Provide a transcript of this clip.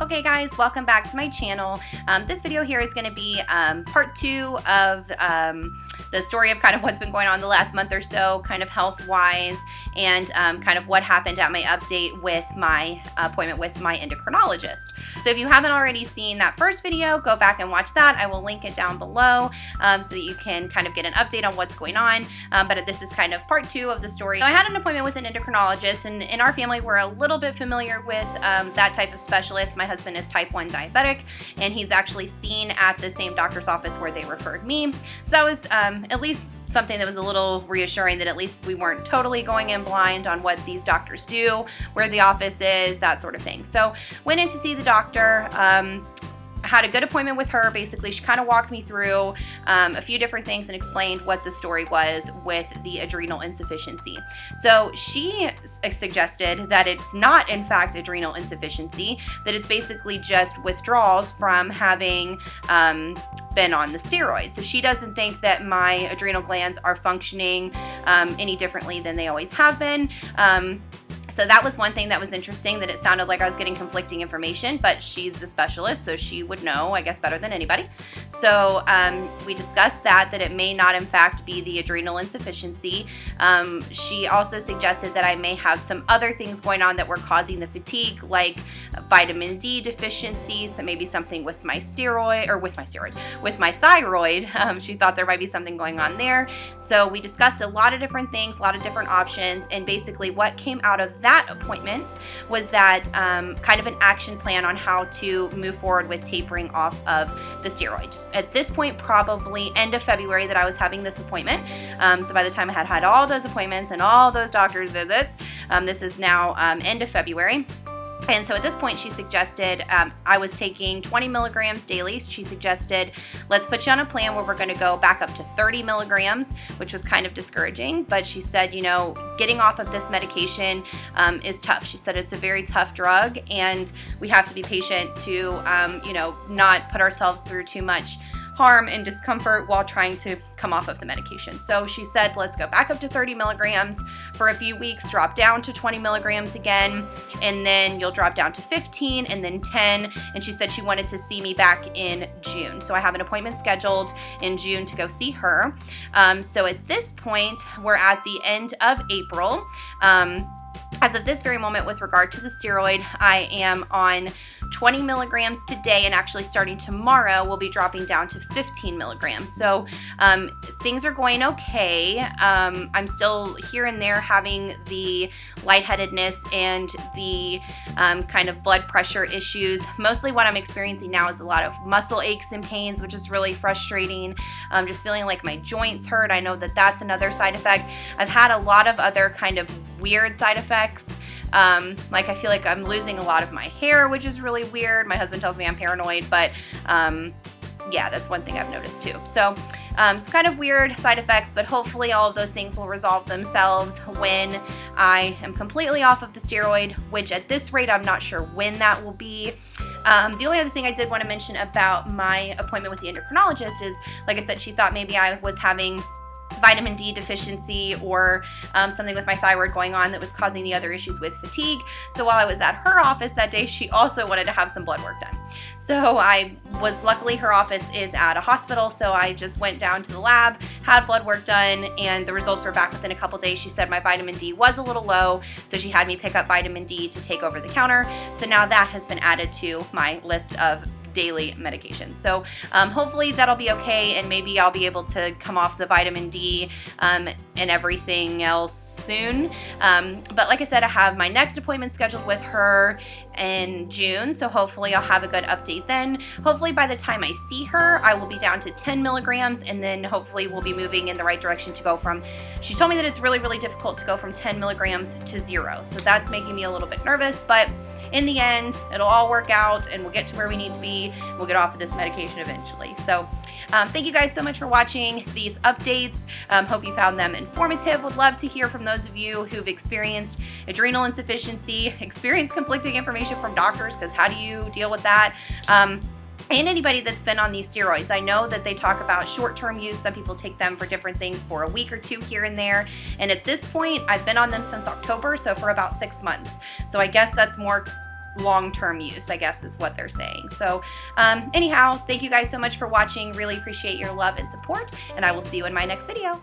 Okay guys, welcome back to my channel. This video here is going to be part 2 of the story of kind of what's been going on the last month or so, kind of health-wise, and kind of what happened at my update with my appointment with my endocrinologist. So if you haven't already seen that first video, go back and watch that. I will link it down below so that you can kind of get an update on what's going on. But this is kind of part 2 of the story. So I had an appointment with an endocrinologist, and in our family, we're a little bit familiar with that type of specialist. My husband is type 1 diabetic, and he's actually seen at the same doctor's office where they referred me. So that was at least something that was a little reassuring, that at least we weren't totally going in blind on what these doctors do, where the office is, that sort of thing. So went in to see the doctor. Had a good appointment with her. Basically, she kind of walked me through a few different things and explained what the story was with the adrenal insufficiency. So she suggested that it's not in fact adrenal insufficiency, that it's basically just withdrawals from having been on the steroids. So she doesn't think that my adrenal glands are functioning any differently than they always have been. So that was one thing that was interesting, that it sounded like I was getting conflicting information, but she's the specialist, so she would know, I guess, better than anybody. So we discussed that it may not in fact be the adrenal insufficiency. She also suggested that I may have some other things going on that were causing the fatigue, like vitamin D deficiency, so maybe something with my with my thyroid. She thought there might be something going on there. So we discussed a lot of different things, a lot of different options, and basically what came out of that appointment was that kind of an action plan on how to move forward with tapering off of the steroids. At this point, probably end of February that I was having this appointment. So by the time I had all those appointments and all those doctor's visits, this is now end of February. And so at this point, she suggested I was taking 20 milligrams daily. She suggested, let's put you on a plan where we're going to go back up to 30 milligrams, which was kind of discouraging. But she said, you know, getting off of this medication is tough. She said it's a very tough drug, and we have to be patient to, you know, not put ourselves through too much harm and discomfort while trying to come off of the medication. So she said, let's go back up to 30 milligrams for a few weeks, drop down to 20 milligrams again, and then you'll drop down to 15 and then 10. And she said she wanted to see me back in June. So I have an appointment scheduled in June to go see her. So at this point, we're at the end of April. As of this very moment, with regard to the steroid, I am on 20 milligrams today, and actually starting tomorrow, we'll be dropping down to 15 milligrams. So things are going okay. I'm still here and there having the lightheadedness and the kind of blood pressure issues. Mostly what I'm experiencing now is a lot of muscle aches and pains, which is really frustrating. Just feeling like my joints hurt. I know that that's another side effect. I've had a lot of other kind of weird side effects. Like I feel like I'm losing a lot of my hair, which is really weird. My husband tells me I'm paranoid, but yeah, that's one thing I've noticed too. So some kind of weird side effects, but hopefully all of those things will resolve themselves when I am completely off of the steroid, which at this rate, I'm not sure when that will be. The only other thing I did want to mention about my appointment with the endocrinologist is, like I said, she thought maybe I was having vitamin D deficiency or something with my thyroid going on that was causing the other issues with fatigue. So while I was at her office that day, she also wanted to have some blood work done. So luckily her office is at a hospital, so I just went down to the lab, had blood work done, and the results were back within a couple days. She said my vitamin D was a little low, so she had me pick up vitamin D to take over the counter. So now that has been added to my list of daily medication. So hopefully that'll be okay, and maybe I'll be able to come off the vitamin D and everything else soon. But like I said, I have my next appointment scheduled with her in June, so hopefully I'll have a good update then. Hopefully by the time I see her, I will be down to 10 milligrams, and then hopefully we'll be moving in the right direction to go from, she told me that it's really, really difficult to go from 10 milligrams to 0. So that's making me a little bit nervous, but in the end, it'll all work out and we'll get to where we need to be. We'll get off of this medication eventually. So thank you guys so much for watching these updates. Hope you found them informative. Would love to hear from those of you who've experienced adrenal insufficiency, experienced conflicting information from doctors, because how do you deal with that? And anybody that's been on these steroids. I know that they talk about short-term use. Some people take them for different things for a week or two here and there. And at this point, I've been on them since October, so for about 6 months. So I guess that's more long-term use, I guess is what they're saying. So anyhow, thank you guys so much for watching. Really appreciate your love and support, and I will see you in my next video.